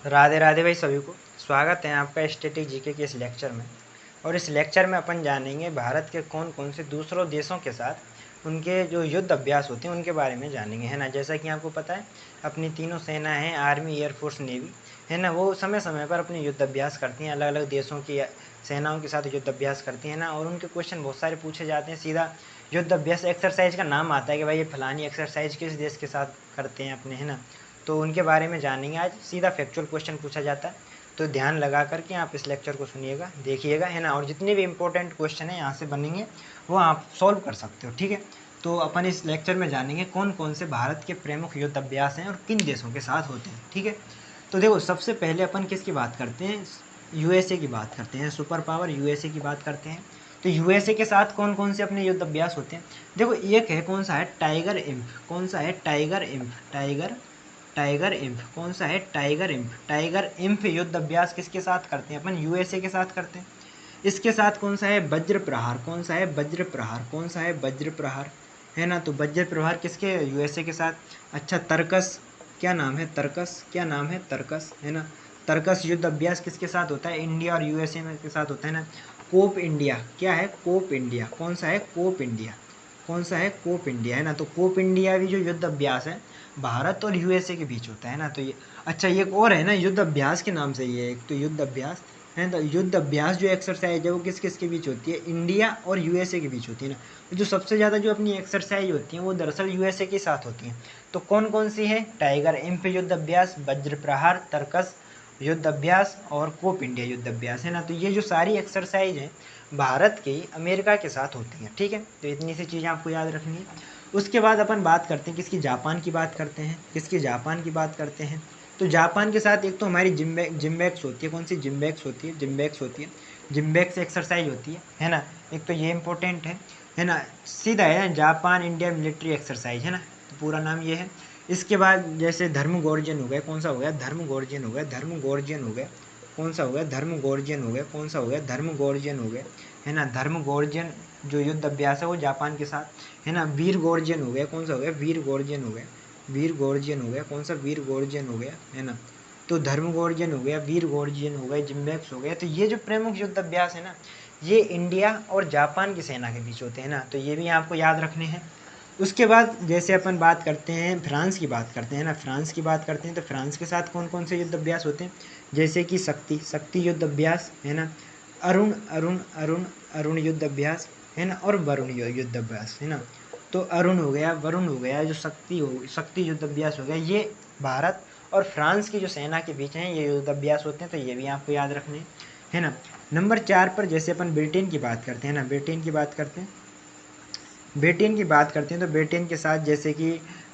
राधे राधे भाई सभी को। स्वागत है आपका स्टैटिक जीके के इस लेक्चर में। और इस लेक्चर में अपन जानेंगे भारत के कौन कौन से दूसरों देशों के साथ उनके जो युद्ध अभ्यास होते हैं उनके बारे में जानेंगे, है ना। जैसा कि आपको पता है अपनी तीनों सेना हैं, आर्मी, एयरफोर्स, नेवी, है ना, वो समय समय पर अपने युद्ध अभ्यास करती हैं, अलग अलग देशों की सेनाओं के साथ युद्ध अभ्यास करती हैं ना। और उनके क्वेश्चन बहुत सारे पूछे जाते हैं। सीधा युद्ध अभ्यास एक्सरसाइज का नाम आता है कि भाई ये फलानी एक्सरसाइज किस देश के साथ करते हैं अपने, है ना। तो उनके बारे में जानेंगे आज। सीधा फैक्चुअल क्वेश्चन पूछा जाता है, तो ध्यान लगा करके आप इस लेक्चर को सुनिएगा, देखिएगा, है ना। और जितने भी इंपॉर्टेंट क्वेश्चन हैं यहाँ से बनेंगे वो आप सॉल्व कर सकते हो, ठीक है। तो अपन इस लेक्चर में जानेंगे कौन कौन से भारत के प्रमुख युद्ध अभ्यास हैं और किन देशों के साथ होते हैं, ठीक है। तो देखो, सबसे पहले अपन किसकी बात करते हैं, यूएसए की बात करते हैं। सुपर पावर यूएसए की बात करते हैं। तो यूएसए के साथ कौन कौन से अपने युद्ध अभ्यास होते हैं। देखो, एक है कौन सा है, टाइगर इम्फ। कौन सा है, टाइगर इम्फ। टाइगर इम्फ कौन सा है, टाइगर इम्फ। टाइगर इम्फ युद्ध अभ्यास किसके साथ करते हैं अपन, यूएसए के साथ करते हैं। इसके साथ कौन सा है, वज्र प्रहार। कौन सा है, वज्र प्रहार। कौन सा है, वज्र प्रहार, है ना। तो वज्र प्रहार किसके, यूएसए के साथ। अच्छा, तर्कस, क्या नाम है, तर्कस, क्या नाम है, तर्कस, है ना। तर्कस युद्ध अभ्यास किसके साथ होता है, इंडिया और यूएसए में के साथ होता है ना। कोप इंडिया, क्या है, कोप इंडिया। कौन सा है, कोप इंडिया। कौन सा है, कोप इंडिया, है ना। तो कोप इंडिया भी जो युद्ध अभ्यास है भारत और यूएसए के बीच होता है ना। तो ये, अच्छा, ये एक और है ना युद्ध अभ्यास के नाम से, ये एक तो युद्ध अभ्यास है। तो युद्ध अभ्यास जो एक्सरसाइज है वो किस किस के बीच होती है, इंडिया और यूएसए के बीच होती है ना। तो जो सबसे ज़्यादा जो अपनी एक्सरसाइज होती है वो दरअसल यूएसए के साथ होती हैं। तो कौन कौन सी है, टाइगर इम्फ युद्ध अभ्यास, वज्र प्रहार, तर्कस युद्ध अभ्यास और कोप इंडिया युद्ध अभ्यास, है ना। तो ये जो सारी एक्सरसाइज है भारत की अमेरिका के साथ होती हैं, ठीक है। तो इतनी सी चीज़ें आपको याद रखनी है। उसके बाद अपन बात करते हैं किसकी, जापान की बात करते हैं। किसकी, जापान की बात करते हैं। तो जापान के साथ एक तो हमारी जिम्बैक्स होती है। कौन सी, जिम्बैक्स होती है, जिम्बैक्स होती है। जिम्बैक्स एक्सरसाइज होती है ना। एक तो ये इंपॉर्टेंट है ना। सीधा है ना, जापान इंडिया मिलिट्री एक्सरसाइज, है ना। तो पूरा नाम ये है। इसके बाद जैसे धर्म गोर्जन हो गया। कौन सा हो गया, धर्म गोर्जन हो गया। धर्म गोर्जन हो गया। कौन सा हो गया, धर्म गोर्जन हो गया। कौन सा हो गया, धर्म गोर्जन हो गया, है ना। धर्म गोर्जन जो युद्ध अभ्यास है वो जापान के साथ, है ना। वीर गोर्जन हो गया। कौन सा हो गया, वीर गोर्जन हो गया। वीर गोर्जन हो गया। कौन सा, वीर गोर्जन हो गया, है ना। तो धर्म गोर्जन हो गया, वीर गोर्जन हो गया, जिम्बैक्स हो गया। तो ये जो प्रमुख युद्ध अभ्यास है ना, ये इंडिया और जापान की सेना के बीच होते हैं ना। तो ये भी आपको याद रखने हैं। उसके बाद जैसे अपन बात करते हैं, फ्रांस की बात करते हैं ना। फ्रांस की बात करते हैं तो फ्रांस के साथ कौन कौन से युद्ध अभ्यास होते हैं, जैसे कि शक्ति युद्ध अभ्यास, है ना। अरुण अरुण अरुण अरुण युद्ध अभ्यास, है ना। और वरुण युद्ध अभ्यास, है ना। तो अरुण हो गया, वरुण हो गया, जो शक्ति युद्ध अभ्यास हो गया, ये भारत और फ्रांस की जो सेना के बीच हैं ये युद्ध अभ्यास होते हैं। तो ये भी आपको याद रखने है ना। नंबर 4 पर जैसे अपन ब्रिटेन की बात करते हैं ना, ब्रिटेन की बात करते हैं। ब्रिटेन की बात करते हैं तो ब्रिटेन के साथ जैसे कि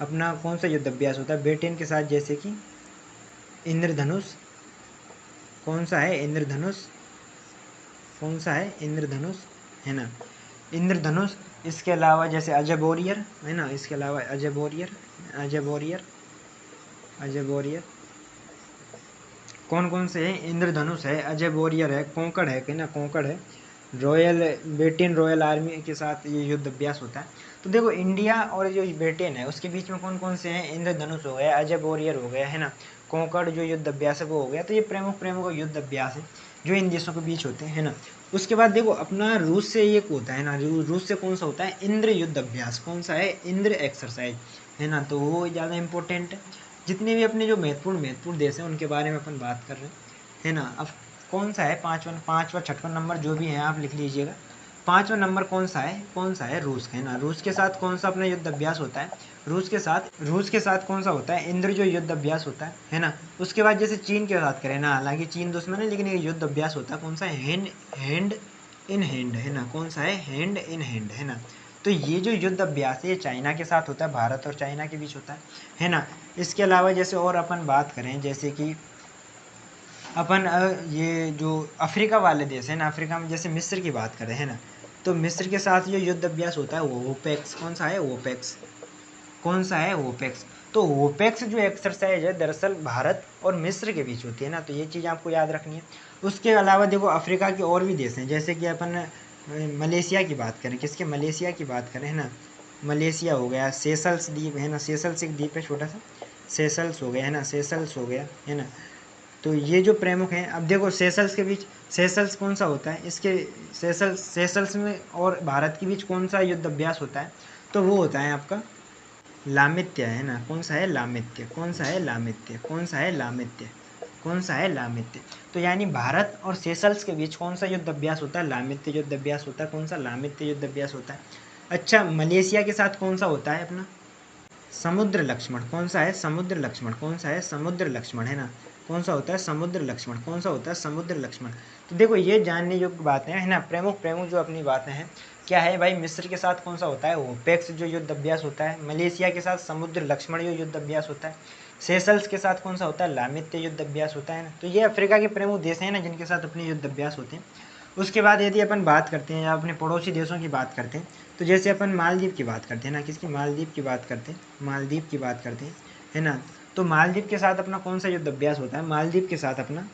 अपना कौन सा युद्ध अभ्यास होता है ब्रिटेन के साथ, जैसे कि इंद्रधनुष। कौन सा है, इंद्रधनुष। कौन सा है, इंद्रधनुष, है ना। इंद्रधनुष। इसके अलावा जैसे अजय बोरियर, है ना। इसके अलावा अजय बोरियर, अजय बोरियर, अजय बोरियर। कौन कौन से हैं, इंद्रधनुष है, अजय बोरियर है, कोंकण है ना, कोंकण है। रॉयल, ब्रिटेन रॉयल आर्मी के साथ ये युद्ध अभ्यास होता है। तो देखो, इंडिया और जो ब्रिटेन है उसके बीच में कौन कौन से हैं, इंद्रधनुष हो गया, अजय बोरियर हो गया, है ना। कोंकण जो युद्ध अभ्यास है वो हो गया। तो ये प्रमुख प्रमुख युद्ध अभ्यास है जो इन देशों के बीच होते हैं, है ना। उसके बाद देखो अपना रूस से एक होता है ना, रूस से कौन सा होता है, इंद्र युद्ध अभ्यास। कौन सा है, इंद्र एक्सरसाइज, है ना। तो वो ज़्यादा इंपॉर्टेंट है। जितने भी अपने जो महत्वपूर्ण महत्वपूर्ण देश हैं उनके बारे में अपन बात कर रहे हैं, है ना। अब कौन सा है, पाँचवा छठवां नंबर जो भी है आप लिख लीजिएगा। पाँचवा नंबर कौन सा है, कौन सा है, रूस का, है ना। रूस के साथ कौन सा अपना युद्ध अभ्यास होता है, रूस के साथ कौन सा होता है, इंद्र जो युद्ध अभ्यास होता है ना। उसके बाद जैसे चीन के साथ करें ना, हालांकि चीन दुश्मन है लेकिन ये युद्ध अभ्यास होता है कौन सा है, हैंड हैंड इन हैंड, है ना। कौन सा है, हैंड इन हैंड, है ना। तो ये जो युद्ध अभ्यास है ये चाइना के साथ होता है, भारत और चाइना के बीच होता है ना। इसके अलावा जैसे और अपन बात करें, जैसे कि अपन ये जो अफ्रीका वाले देश है ना, अफ्रीका में जैसे मिस्र की बात करें, है ना। तो मिस्र के साथ जो युद्ध अभ्यास होता है वो ओपेक्स। कौन सा है, ओपेक्स। कौन सा है, ओपेक्स। तो ओपेक्स जो एक्सरसाइज है दरअसल भारत और मिस्र के बीच होती है ना। तो ये चीज़ आपको याद रखनी है। उसके अलावा देखो अफ्रीका के और भी देश हैं, जैसे कि अपन मलेशिया की बात करें, किसके, मलेशिया की बात करें, है ना। मलेशिया हो गया, सेशल्स द्वीप, है ना। सेशल्स एक द्वीप है छोटा सा, सेशल्स हो गया, है ना। सेशल्स हो गया, है ना। तो ये जो प्रमुख हैं, अब देखो सेशल्स के बीच, सेशल्स कौन सा होता है, इसके सेशल्स में और भारत के बीच कौन सा युद्ध अभ्यास होता है, तो वो होता है आपका लामित्य, है ना। कौन सा है, लामित्य। कौन सा है, लामित्य। कौन सा है, लामित्य। कौन सा है, लामित्य। तो यानी भारत और सेशल्स के बीच कौन सा युद्ध अभ्यास होता है, लामित्य युद्ध अभ्यास होता है। कौन सा, लामित्य युद्ध अभ्यास होता है। अच्छा, मलेशिया के साथ कौन सा होता है अपना, समुद्र लक्ष्मण। कौन सा है, समुद्र लक्ष्मण। कौन सा है, समुद्र लक्ष्मण, है ना। कौन सा होता है, समुद्र लक्ष्मण। कौन सा होता है, समुद्र लक्ष्मण। तो देखो ये जानने योग्य बातें हैं, है ना। प्रमुख प्रमुख जो अपनी बातें हैं क्या है भाई, मिस्र के साथ कौन सा होता है, ओपेक्स जो युद्ध अभ्यास होता है। मलेशिया के साथ समुद्र लक्ष्मण जो युद्ध अभ्यास होता है। सेशल्स के साथ कौन सा होता है, लामित्य युद्ध अभ्यास होता है ना। तो ये अफ्रीका के प्रमुख देश हैं ना जिनके साथ अपने युद्ध अभ्यास होते हैं। उसके बाद यदि अपन बात करते हैं या अपने पड़ोसी देशों की बात करते हैं, तो जैसे अपन मालदीव की बात करते हैं ना, किसकी, मालदीव की बात करते हैं, मालदीव की बात करते हैं, है ना। तो मालदीव के साथ अपना कौन सा युद्ध अभ्यास होता है, मालदीव के साथ अपना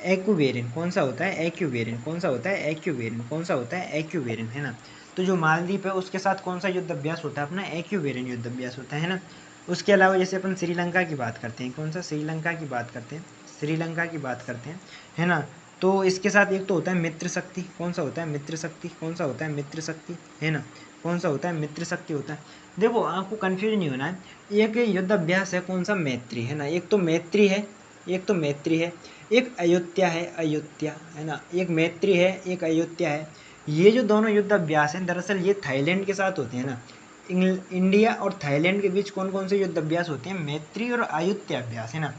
एक्यूबेरिन। कौन सा होता है, एक्यूबेरिन। कौन सा होता है, एक्यूबेरिन। कौन सा होता है, एक्यूबेरिन, है ना। तो जो मालदीव है उसके साथ कौन सा युद्ध अभ्यास होता है अपना, एक्यूबेरिन युद्ध अभ्यास होता है ना। उसके अलावा जैसे अपन श्रीलंका की बात करते हैं, कौन सा, श्रीलंका की बात करते हैं, श्रीलंका की बात करते हैं, है ना। तो इसके साथ एक तो होता है मित्र शक्ति। कौन सा होता है, मित्र शक्ति। कौन सा होता है, मित्र शक्ति, है ना। कौन सा होता है, मित्र शक्ति होता है। देखो आपको कंफ्यूज नहीं होना है, एक युद्ध अभ्यास है कौन सा, मैत्री, है ना। एक तो मैत्री है, एक तो मैत्री है, एक अयोध्या है, अयोध्या, है ना। एक मैत्री है, एक अयोध्या है। ये जो दोनों युद्ध अभ्यास हैं दरअसल ये थाईलैंड के साथ होते हैं ना। इंडिया और थाईलैंड के बीच कौन कौन से युद्ध अभ्यास होते हैं, मैत्री और अयोध्या अभ्यास, है ना।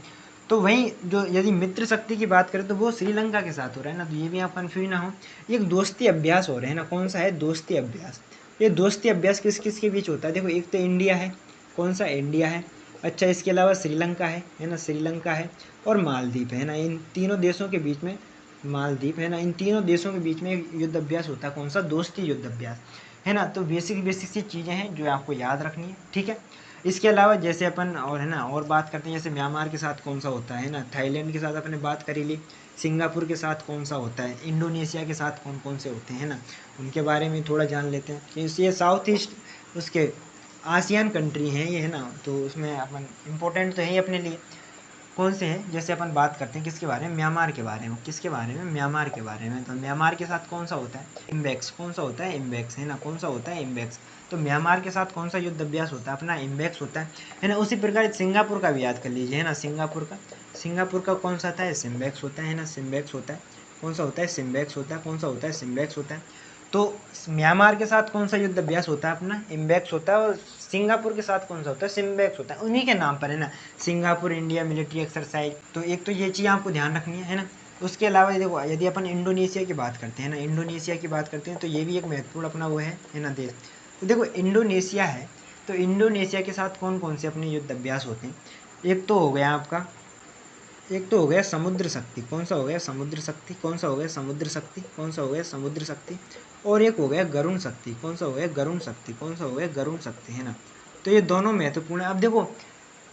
तो वहीं जो यदि मित्र शक्ति की बात करें तो वो श्रीलंका के साथ हो रहा है ना। तो ये भी आप कन्फ्यूज ना हो, एक दोस्ती अभ्यास हो रहे हैं ना। कौन सा है, दोस्ती अभ्यास। ये दोस्ती अभ्यास किस किस के बीच होता है, देखो एक तो इंडिया है, कौन सा, इंडिया है। अच्छा, इसके अलावा श्रीलंका है ना, श्रीलंका है, और मालदीव है ना। इन तीनों देशों के बीच में, मालदीव है ना, इन तीनों देशों के बीच में एक युद्ध अभ्यास होता है, कौन सा, दोस्ती युद्ध अभ्यास, है ना। तो बेसिक बेसिक सी चीज़ें हैं जो आपको याद रखनी है, ठीक है। इसके अलावा जैसे अपन और, है ना, और बात करते हैं, जैसे म्यांमार के साथ कौन सा होता है ना, थाईलैंड के साथ अपने बात करी ली, सिंगापुर के साथ कौन सा होता है, इंडोनेशिया के साथ कौन कौन से होते हैं ना, उनके बारे में थोड़ा जान लेते हैं कि ये साउथ ईस्ट उसके आसियान कंट्री हैं ये, है ना। तो उसमें अपन इम्पोर्टेंट तो है ही अपने लिए। कौन से हैं, जैसे अपन बात करते हैं किसके बारे में, म्यांमार के बारे में। किसके बारे में, म्यांमार के बारे में। तो म्यांमार के साथ कौन सा होता है, इम्बेक्स। कौन सा होता है, इम्बेक्स, है ना। कौन सा होता है, इम्बेक्स। तो म्यांमार के साथ कौन सा युद्ध अभ्यास होता है अपना, इम्बेक्स होता है ना। उसी प्रकार सिंगापुर का भी याद कर लीजिए, है ना। सिंगापुर का कौन सा आता है, सिम्बेक्स होता है ना, सिम्बेक्स होता है। कौन सा होता है, सिम्बेक्स होता है। कौन सा होता है, सिम्बेक्स होता है। तो म्यांमार के साथ कौन सा युद्ध अभ्यास होता है अपना, इम्बेक्स होता है। और सिंगापुर के साथ कौन सा होता है, सिम्बेक्स होता है। उन्हीं के नाम पर, है ना, सिंगापुर इंडिया मिलिट्री एक्सरसाइज। तो एक तो ये चीज़ आपको ध्यान रखनी है ना। उसके अलावा ये देखो, यदि अपन इंडोनेशिया की बात करते हैं ना, इंडोनेशिया की बात करते हैं तो ये भी एक महत्वपूर्ण अपना वो है ना, देश। तो देखो इंडोनेशिया है, तो इंडोनेशिया के साथ कौन कौन से अपने युद्ध अभ्यास होते हैं। एक तो हो गया आपका, एक तो हो गया समुद्र शक्ति। कौन सा हो गया, समुद्र शक्ति। कौन सा हो गया, समुद्र शक्ति। कौन सा हो गया, समुद्र शक्ति। और एक हो गया गरुण शक्ति। कौन सा हो गया, गरुण शक्ति। कौन सा हो गया, गरुण शक्ति, है ना। तो ये दोनों महत्वपूर्ण है। अब देखो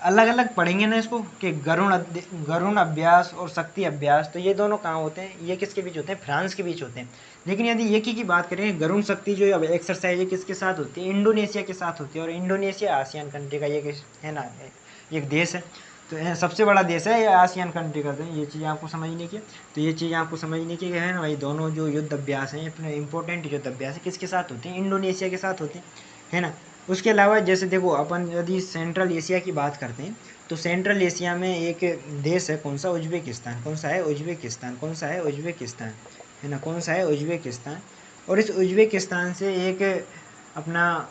अलग अलग पढ़ेंगे ना इसको कि गरुण अभ्यास और शक्ति अभ्यास, तो ये दोनों कहाँ होते हैं, ये किसके बीच होते हैं, फ्रांस के बीच होते हैं। लेकिन यदि एक ही की बात करें, गरुण शक्ति जो एक्सरसाइज है किसके साथ होती है, इंडोनेशिया के साथ होती है। और इंडोनेशिया आसियान कंट्री का ये है ना, एक देश है। तो ये सबसे बड़ा देश है ये आसियान कंट्री का। तो ये चीज़ आपको समझने की, तो ये चीज़ आपको समझने की है ना भाई। दोनों जो युद्ध अभ्यास हैं अपने इंपॉर्टेंट युद्ध अभ्यास है किसके साथ होते हैं, इंडोनेशिया के साथ होते हैं, है ना। उसके अलावा जैसे देखो अपन यदि सेंट्रल एशिया की बात करते हैं, तो सेंट्रल एशिया में एक देश है, कौन सा, उज्बेकिस्तान। कौन सा है, उज्बेकिस्तान। कौन सा है, उज्बेकिस्तान, है ना। कौन सा है, उज्बेकिस्तान। और इस उज्बेकिस्तान से एक अपना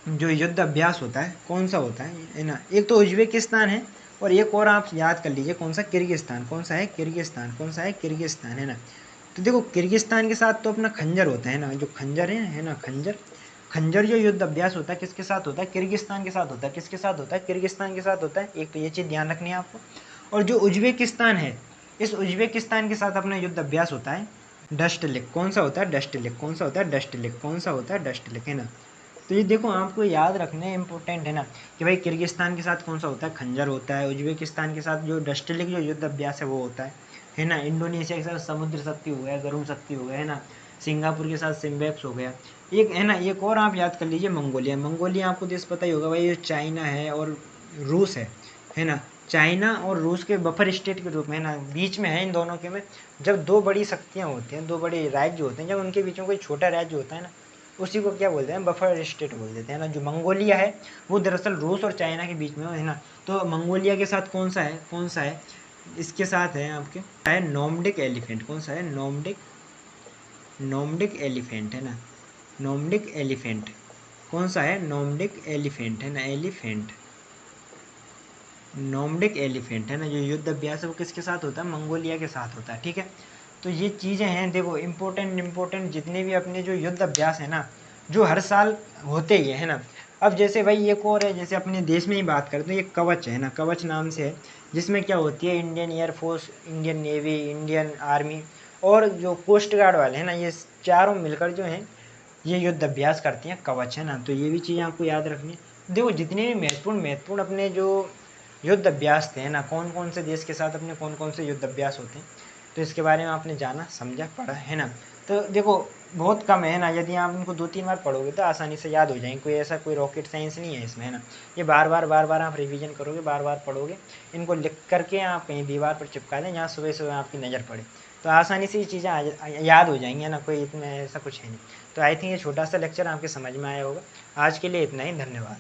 जो युद्ध अभ्यास होता है कौन सा होता है ना। एक तो उज्बेकिस्तान है, और एक और आप याद कर लीजिए कौन सा, किर्गिस्तान। कौन सा है, किर्गिस्तान। कौन सा है, किर्गिस्तान, है ना। तो देखो किर्गिस्तान के साथ तो अपना खंजर होता है ना, जो खंजर है ना, खंजर। खंजर जो युद्ध अभ्यास होता है किसके साथ होता है, किर्गिस्तान के साथ होता है। किसके साथ होता है, किर्गिस्तान के साथ होता है। एक तो ये चीज़ ध्यान रखनी है आपको। और जो उज्बेकिस्तान है, इस उज्बेकिस्तान के साथ अपना युद्ध अभ्यास होता है डस्ट लेक। कौन सा होता है, डस्ट लेक। कौन सा होता है, डस्ट लेक। कौन सा होता है, डस्ट लेक, है ना। तो ये देखो आपको याद रखने इंपॉर्टेंट है ना, कि भाई किर्गिस्तान के साथ कौन सा होता है, खंजर होता है। उज्बेकिस्तान के साथ जो डस्टलिक जो युद्ध अभ्यास है वो होता है ना। इंडोनेशिया के साथ समुद्र शक्ति हो गया, गरुण शक्ति हो गया, है ना। सिंगापुर के साथ सिम्बेक्स हो गया। एक है ना, एक और आप याद कर लीजिए, मंगोलिया। मंगोलिया आपको देश पता ही होगा भाई, ये चाइना है और रूस है ना। चाइना और रूस के बफर स्टेट के रूप में ना, बीच में है इन दोनों के में। जब दो बड़ी शक्तियाँ होती हैं, दो बड़े राज्य होते हैं, जब उनके बीच में कोई छोटा राज्य होता है ना, उसी को क्या बोलते हैं, बफर स्टेट बोल देते हैं ना। जो मंगोलिया है वो दरअसल रूस और चाइना के बीच में है ना। तो मंगोलिया के साथ कौन सा है, इसके साथ है आपके है नोमडिक एलिफेंट। कौन सा है, नोमडिक एलिफेंट है ना, नोमडिक एलिफेंट। कौन सा है, नोमडिक एलिफेंट है ना, नोमडिक एलिफेंट है ना। जो युद्ध अभ्यास है वो किसके साथ होता है, मंगोलिया के साथ होता है, ठीक है। तो ये चीज़ें हैं, देखो इम्पोर्टेंट जितने भी अपने जो युद्ध अभ्यास है ना, जो हर साल होते ही है ना। अब जैसे भाई एक और है, जैसे अपने देश में ही बात करते हैं, ये कवच है ना, कवच नाम से है, जिसमें क्या होती है, Indian air force, Indian navy, Indian army और जो कोस्ट गार्ड वाले हैं ना, ये चारों मिलकर जो हैं ये युद्ध अभ्यास करती हैं, कवच है ना। तो ये भी चीज़ें आपको याद रखनी है। देखो जितने भी महत्वपूर्ण अपने जो युद्ध अभ्यास थे ना, कौन कौन से देश के साथ अपने कौन कौन से युद्ध अभ्यास होते हैं, तो इसके बारे में आपने जाना, समझा, पढ़ा है ना। तो देखो बहुत कम है ना, यदि आप इनको 2-3 बार पढ़ोगे तो आसानी से याद हो जाएंगे। कोई ऐसा कोई रॉकेट साइंस नहीं है इसमें, है ना। ये बार बार आप रिवीजन करोगे, बार बार पढ़ोगे, इनको लिख करके आप कहीं दीवार पर चिपका दें जहाँ सुबह सुबह आपकी नज़र पड़े, तो आसानी से ये चीज़ें याद हो जाएंगी, है ना। कोई इसमें ऐसा कुछ है नहीं। तो आई थिंक ये छोटा सा लेक्चर आपके समझ में आया होगा। आज के लिए इतना ही, धन्यवाद।